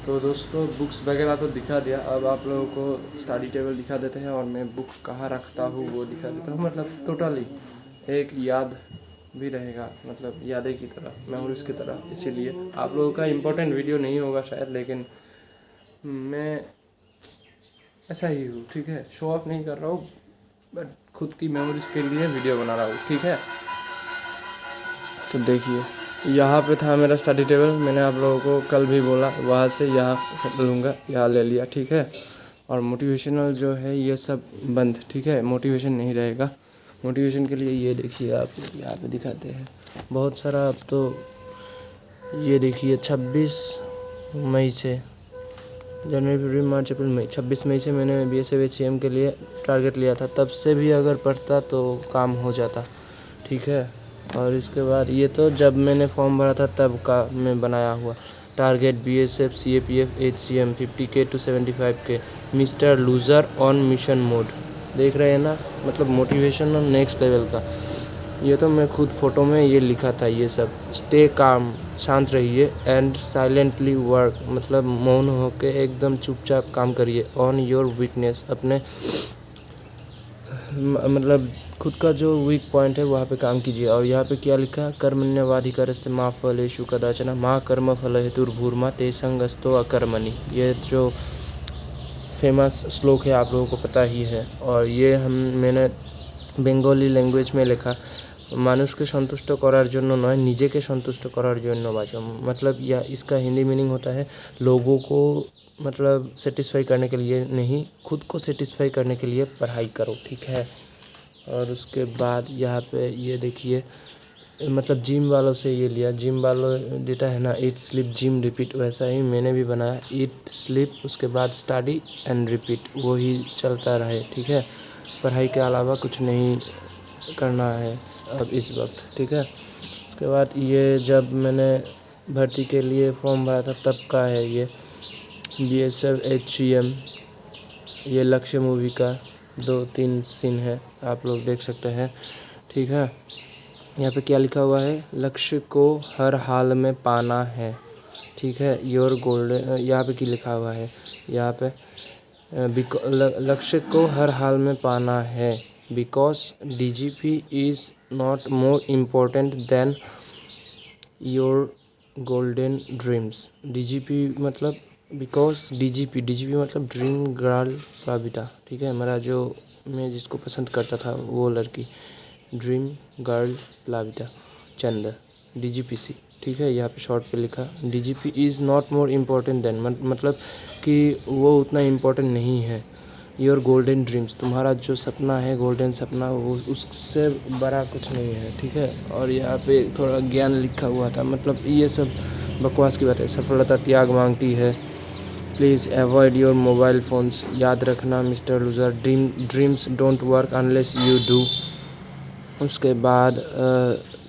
तो दोस्तों बुक्स वगैरह तो दिखा दिया, अब आप लोगों को स्टडी टेबल दिखा देते हैं और मैं बुक कहाँ रखता हूँ वो दिखा देता हूँ। मतलब टोटली एक याद भी रहेगा, मतलब यादें की तरह, मेमोरीज की तरह। इसीलिए आप लोगों का इम्पोर्टेंट वीडियो नहीं होगा शायद, लेकिन मैं ऐसा ही हूँ, ठीक है। शो ऑफ नहीं कर रहा हूँ, बट खुद की मेमोरीज के लिए वीडियो बना रहा हूँ, ठीक है। तो देखिए यहाँ पे था मेरा स्टडी टेबल, मैंने आप लोगों को कल भी बोला, वहाँ से यहाँ लूँगा, यहाँ ले लिया, ठीक है। और मोटिवेशनल जो है ये सब बंद, ठीक है, मोटिवेशन नहीं रहेगा। मोटिवेशन के लिए ये देखिए, आप यहाँ पे दिखाते हैं बहुत सारा। अब तो ये देखिए 26 मई से, जनवरी फरवरी मार्च अप्रैल मई, 26 मई से मैंने BSF HCM के लिए टारगेट लिया था। तब से भी अगर पढ़ता तो काम हो जाता, ठीक है। और इसके बाद ये तो जब मैंने फॉर्म भरा था तब का मैं बनाया हुआ target, BSF CAPF HCM 50K to 75K, mister loser on mission mode. देख रहे हैं ना, मतलब मोटिवेशन और नेक्स्ट लेवल का। ये तो मैं खुद फ़ोटो में ये लिखा था ये सब। स्टे काम, शांत रहिए, एंड साइलेंटली वर्क, मतलब मौन होके एकदम चुपचाप काम करिए। ऑन योर वीकनेस, अपने मतलब खुद का जो वीक पॉइंट है वहाँ पे काम कीजिए। और यहाँ पे क्या लिखा, कर्मण्यवाधिकारस्ते मा फलेषु कदाचन मा कर्म फल हेतुर्भूर्मा ते संगस्तो अकर्मणि। ये जो फेमस श्लोक है आप लोगों को पता ही है। और ये मैंने बेंगली लैंग्वेज में लिखा, মানুষকে সন্তুষ্ট করার জন্য নয়, নিজেকে সন্তুষ্ট করার জন্য বাঁচো। मतलब या इसका हिंदी मीनिंग होता है लोगों को मतलब सेटिस्फाई करने के लिए नहीं, खुद को सेटिस्फाई करने के लिए पढ़ाई करो, ठीक है। और उसके बाद यहाँ पे ये देखिए, मतलब जिम वालों से ये लिया, जिम वालों देता है ना, ईट स्लीप जिम रिपीट, वैसा ही मैंने भी बनाया, ईट स्लीप उसके बाद स्टडी एंड रिपीट, वो ही चलता रहे, ठीक है। पढ़ाई के अलावा कुछ नहीं करना है अब इस वक्त, ठीक है। उसके बाद ये जब मैंने भर्ती के लिए फॉर्म भरा था तब का है ये, BSF HCM, ये लक्ष्य मूवी का 2-3 सीन है, आप लोग देख सकते हैं, ठीक है। यहाँ पे क्या लिखा हुआ है, लक्ष्य को हर हाल में पाना है, ठीक है। योर गोल्डन, यहाँ पे क्या लिखा हुआ है, यहाँ पे लक्ष्य को हर हाल में पाना है, because DGP is not more important then your golden dreams. DGP मतलब बिकॉज DGP मतलब ड्रीम गर्ल प्लाविता, ठीक है। मेरा जो मैं जिसको पसंद करता था वो लड़की, ड्रीम गर्ल प्लाविता चंद, DGPC, ठीक है। यहाँ पे शॉर्ट पे लिखा, DGP is not more important then, मतलब कि वो उतना इम्पोर्टेंट नहीं है योर गोल्डन ड्रीम्स, तुम्हारा जो सपना है गोल्डन सपना, वो उससे बड़ा कुछ नहीं है, ठीक है। और यहाँ पे थोड़ा ज्ञान लिखा हुआ था, मतलब ये सब बकवास की बात है। सफलता त्याग मांगती है, please avoid your mobile phones, याद रखना mister loser, dreams don't work unless you do. उसके बाद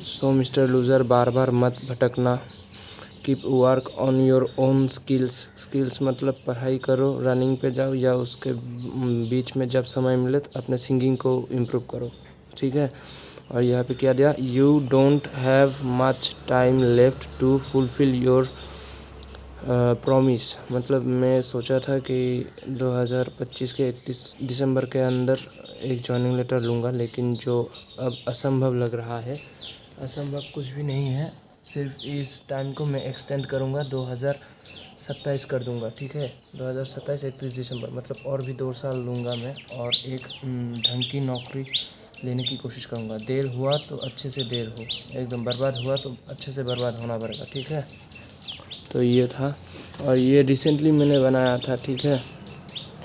सो मिस्टर लूज़र, बार बार मत भटकना, keep work on your own skills मतलब पढ़ाई करो, रनिंग पे जाओ, या उसके बीच में जब समय मिले तो अपने सिंगिंग को इम्प्रूव करो, ठीक है। और यहाँ पे क्या दिया, you don't have much time left to fulfil your promise, मतलब मैं सोचा था कि 2025 के 31 दिसंबर के अंदर एक जॉइनिंग लेटर लूँगा, लेकिन जो अब असंभव लग रहा है, असंभव कुछ भी नहीं है, सिर्फ इस टाइम को मैं एक्सटेंड करूँगा, 2027 कर दूँगा, ठीक है। 2027 31 दिसंबर, मतलब और भी 2 साल लूँगा मैं, और एक ढंग की नौकरी लेने की कोशिश करूँगा। देर हुआ तो अच्छे से देर हो, एकदम बर्बाद हुआ तो अच्छे से बर्बाद होना पड़ेगा, ठीक है। तो ये था, और ये रिसेंटली मैंने बनाया था, ठीक है।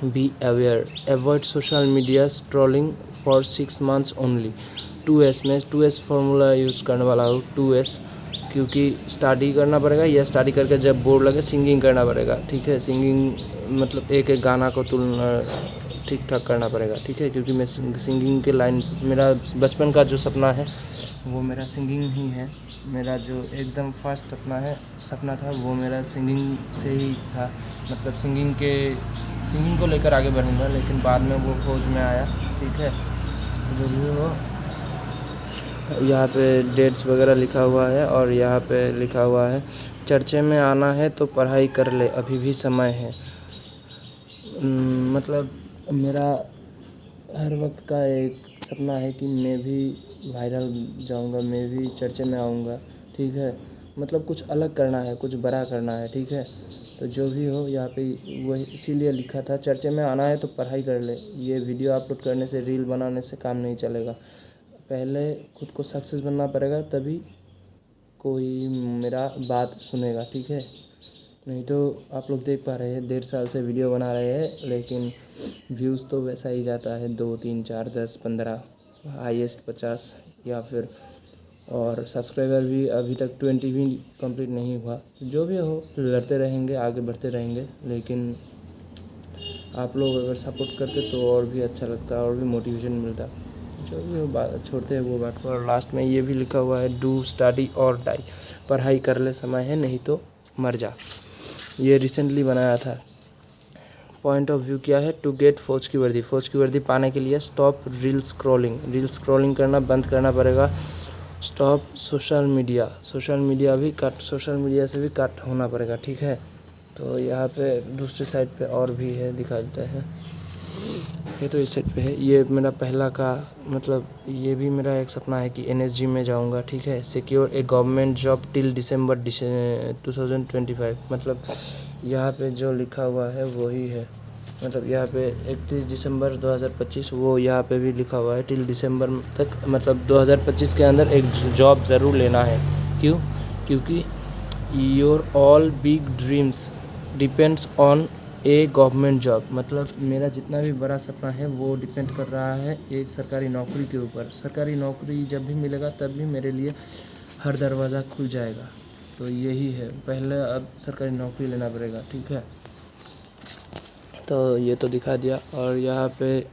Be aware, avoid social media scrolling for 6 months only. 2S, मैं 2S फार्मूला यूज़ करने वाला हूँ, 2S, क्योंकि स्टडी करना पड़ेगा, या स्टडी करके जब बोर लगे सिंगिंग करना पड़ेगा, ठीक है। सिंगिंग मतलब एक एक गाना को तुलना ठीक ठाक करना पड़ेगा, ठीक है। क्योंकि मैं सिंगिंग के लाइन, मेरा बचपन का जो सपना है वो मेरा सिंगिंग ही है। मेरा जो एकदम फर्स्ट सपना था वो मेरा सिंगिंग से ही था, मतलब सिंगिंग को लेकर आगे बढ़ूँगा, लेकिन बाद में वो खोज में आया, ठीक है। जो भी हो, यहाँ पे डेट्स वगैरह लिखा हुआ है, और यहाँ पे लिखा हुआ है चर्चे में आना है तो पढ़ाई कर ले, अभी भी समय है। मतलब मेरा हर वक्त का एक सपना है कि मैं भी वायरल जाऊंगा, मैं भी चर्चे में आऊंगा, ठीक है। मतलब कुछ अलग करना है, कुछ बड़ा करना है, ठीक है। तो जो भी हो यहाँ पे वही इसीलिए लिखा था, चर्चे में आना है तो पढ़ाई कर ले। ये वीडियो अपलोड करने से, रील बनाने से काम नहीं चलेगा। पहले खुद को सक्सेस बनना पड़ेगा, तभी कोई मेरा बात सुनेगा, ठीक है। नहीं तो आप लोग देख पा रहे हैं 1.5 साल से वीडियो बना रहे हैं, लेकिन व्यूज़ तो वैसा ही जाता है, 2 3 4 10 15, हाईएस्ट 50 या फिर। और सब्सक्राइबर भी अभी तक 20 भी कंप्लीट नहीं हुआ। तो जो भी हो, लड़ते रहेंगे, आगे बढ़ते रहेंगे। लेकिन आप लोग अगर सपोर्ट करते तो और भी अच्छा लगता, और भी मोटिवेशन मिलता। जो भी हो, बात छोड़ते हैं वो बात को। और लास्ट में ये भी लिखा हुआ है, डू स्टडी और डाई, पढ़ाई कर ले, समय है, नहीं तो मर जा। ये रिसेंटली बनाया था। पॉइंट ऑफ व्यू क्या है, टू गेट फौज की वर्दी पाने के लिए स्टॉप रील स्क्रॉलिंग करना बंद करना पड़ेगा। स्टॉप सोशल मीडिया से भी कट होना पड़ेगा, ठीक है। तो यहाँ पे दूसरी साइड पे और भी है, दिखा देते हैं। ये तो इस साइड पे है। ये मेरा पहला का मतलब ये भी मेरा एक सपना है कि एनएसजी में जाऊंगा, ठीक है। सिक्योर ए गवर्नमेंट जॉब टिल दिसंबर 2025। मतलब यहाँ पे जो लिखा हुआ है वही है। मतलब यहाँ पे 31 दिसंबर 2025 वो यहाँ पे भी लिखा हुआ है टिल दिसंबर तक। मतलब 2025 के अंदर एक जॉब ज़रूर लेना है। क्यों? क्योंकि your all big dreams depends on A government job. मतलब मेरा जितना भी बड़ा सपना है वो डिपेंड कर रहा है एक सरकारी नौकरी के ऊपर। सरकारी नौकरी जब भी मिलेगा तब भी मेरे लिए हर दरवाज़ा खुल जाएगा। तो यही है, पहले अब सरकारी नौकरी लेना पड़ेगा, ठीक है। तो ये तो दिखा दिया। और यहाँ पे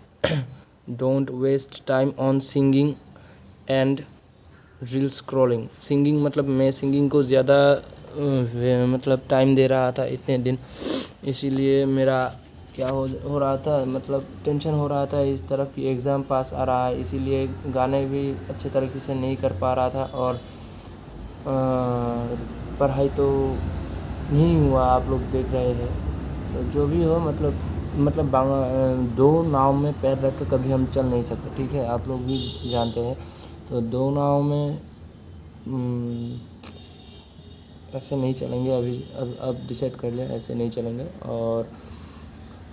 don't waste time on singing and reel scrolling. Singing मतलब मैं सिंगिंग को ज़्यादा मतलब टाइम दे रहा था इतने दिन, इसीलिए मेरा क्या हो रहा था, मतलब टेंशन हो रहा था इस तरफ कि एग्ज़ाम पास आ रहा है, इसीलिए गाने भी अच्छे तरीके से नहीं कर पा रहा था। और पढ़ाई तो नहीं हुआ, आप लोग देख रहे हैं। तो जो भी हो, मतलब दो नाव में पैर रख के कभी हम चल नहीं सकते, ठीक है। आप लोग भी जानते हैं। तो दो नाव में ऐसे नहीं चलेंगे। अभी अब डिसाइड कर लिया, ऐसे नहीं चलेंगे। और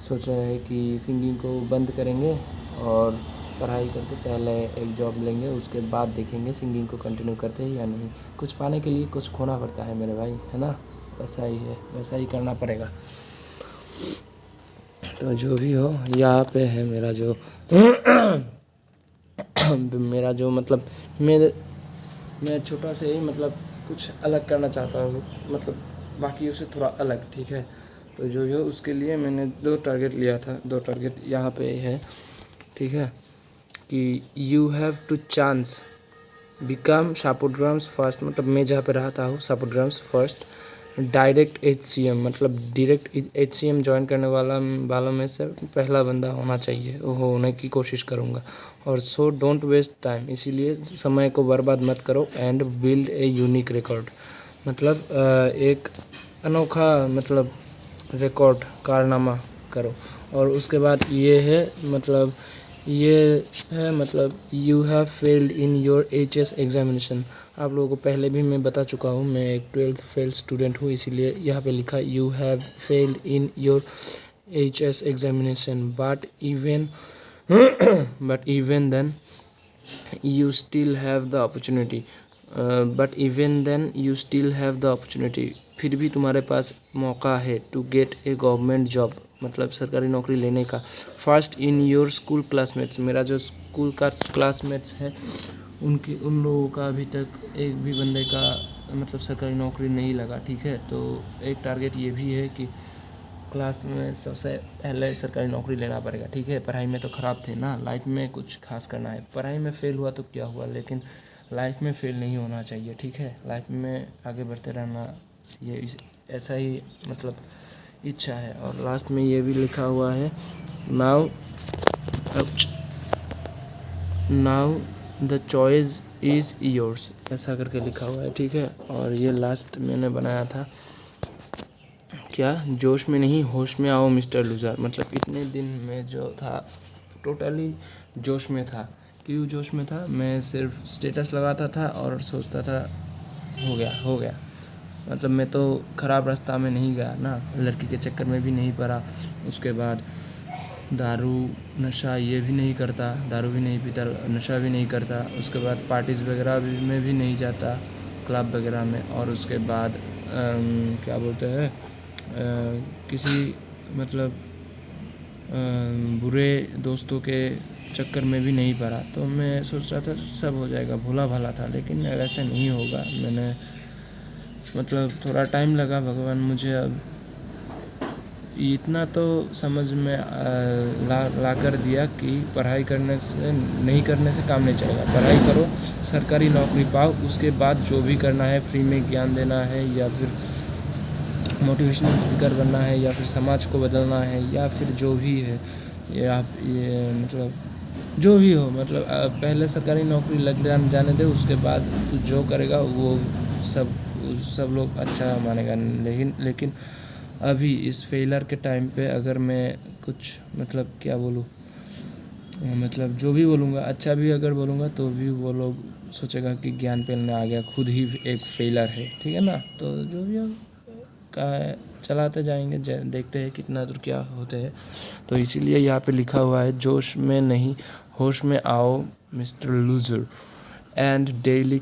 सोच रहे हैं कि सिंगिंग को बंद करेंगे और पढ़ाई करके पहले एक जॉब लेंगे, उसके बाद देखेंगे सिंगिंग को कंटिन्यू करते हैं या नहीं। कुछ पाने के लिए कुछ खोना पड़ता है मेरे भाई, है ना। वैसा ही है, वैसा ही करना पड़ेगा। तो जो भी हो, यहाँ पे है मेरा जो मतलब मैं छोटा से ही मतलब कुछ अलग करना चाहता हूँ, मतलब बाकियों से थोड़ा अलग, ठीक है। तो जो भी हो, उसके लिए मैंने 2 टारगेट लिया था। 2 टारगेट यहाँ पे है, ठीक है। कि you have to chance become शाहपुरग्राम्स फर्स्ट, मतलब मैं जहाँ पे रहता हूँ शाहपुरग्राम्स फर्स्ट डायरेक्ट HCM, मतलब डायरेक्ट HCM ज्वाइन करने वालों में से पहला बंदा होना चाहिए, वो होने की कोशिश करूँगा। और सो डोंट वेस्ट टाइम, इसीलिए समय को बर्बाद मत करो। And build a unique record, मतलब एक अनोखा मतलब रिकॉर्ड कारनामा करो। और उसके बाद ये है, मतलब you have failed in your HS examination. आप लोगों को पहले भी मैं बता चुका हूँ, मैं एक 12th फेल स्टूडेंट हूँ, इसीलिए यहाँ पे लिखा you have failed in your HS examination but even then you still have the opportunity फिर भी तुम्हारे पास मौका है to get a government job, मतलब सरकारी नौकरी लेने का। First in your school classmates, मेरा जो स्कूल का क्लासमेट्स है उन लोगों का अभी तक एक भी बंदे का मतलब सरकारी नौकरी नहीं लगा, ठीक है। तो एक टारगेट ये भी है कि क्लास में सबसे पहले सरकारी नौकरी लेना पड़ेगा, ठीक है। पढ़ाई में तो ख़राब थे ना, लाइफ में कुछ खास करना है। पढ़ाई में फ़ेल हुआ तो क्या हुआ, लेकिन लाइफ में फ़ेल नहीं होना चाहिए, ठीक है। लाइफ में आगे बढ़ते रहना, ये ऐसा ही मतलब इच्छा है। और लास्ट में ये भी लिखा हुआ है, now the choice is yours, ऐसा करके लिखा हुआ है, ठीक है। और ये लास्ट मैंने बनाया था क्या, जोश में नहीं होश में आओ मिस्टर लूज़र। मतलब इतने दिन में जो था टोटली जोश में था। क्यों जोश में था, मैं सिर्फ स्टेटस लगाता था और सोचता था हो गया। मतलब मैं तो ख़राब रास्ता में नहीं गया ना, लड़की के चक्कर में भी नहीं पड़ा। उसके बाद दारू नशा ये भी नहीं करता, दारू भी नहीं पीता, नशा भी नहीं करता। उसके बाद पार्टीज़ वगैरह में भी नहीं जाता, क्लब वगैरह में। और उसके बाद क्या बोलते हैं, किसी मतलब बुरे दोस्तों के चक्कर में भी नहीं पड़ा। तो मैं सोच रहा था सब हो जाएगा, भोला भाला था, लेकिन वैसे नहीं होगा। मैंने मतलब थोड़ा टाइम लगा, भगवान मुझे अब इतना तो समझ में ला कर दिया कि पढ़ाई करने से नहीं करने से काम नहीं चलेगा। पढ़ाई करो, सरकारी नौकरी पाओ, उसके बाद जो भी करना है, फ्री में ज्ञान देना है या फिर मोटिवेशनल स्पीकर बनना है या फिर समाज को बदलना है या फिर जो भी है, ये मतलब जो भी हो, मतलब पहले सरकारी नौकरी लग जाने दे, उसके बाद तू जो करेगा वो सब लोग अच्छा मानेगा। लेकिन अभी इस फेलर के टाइम पे अगर मैं कुछ मतलब क्या बोलूँ, मतलब जो भी बोलूँगा, अच्छा भी अगर बोलूँगा तो भी वो लोग सोचेगा कि ज्ञान पेलने आ गया, खुद ही एक फेलर है, ठीक है ना। तो जो भी हम चलाते जाएंगे, देखते हैं कितना दूर क्या होते हैं। तो इसीलिए यहाँ पे लिखा हुआ है, जोश में नहीं होश में आओ mister loser, and daily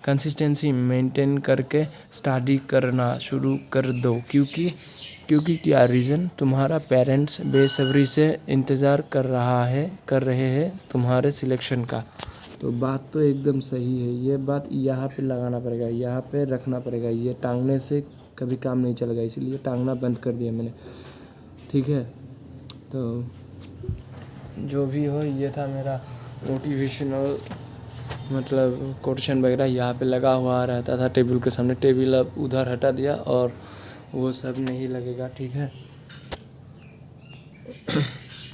consistency maintain करके स्टडी करना शुरू कर दो। क्योंकि क्या रीज़न, तुम्हारा पेरेंट्स बेसब्री से इंतज़ार कर रहे हैं तुम्हारे सिलेक्शन का। तो बात तो एकदम सही है, ये बात यहाँ पे लगाना पड़ेगा, यहाँ पे रखना पड़ेगा। ये टांगने से कभी काम नहीं चलेगा, इसीलिए टांगना बंद कर दिया मैंने, ठीक है। तो जो भी हो, ये था मेरा मोटिवेशनल मतलब कोटेशन वगैरह यहाँ पे लगा हुआ रहता था टेबल के सामने। टेबल अब उधर हटा दिया और वो सब नहीं लगेगा, ठीक है।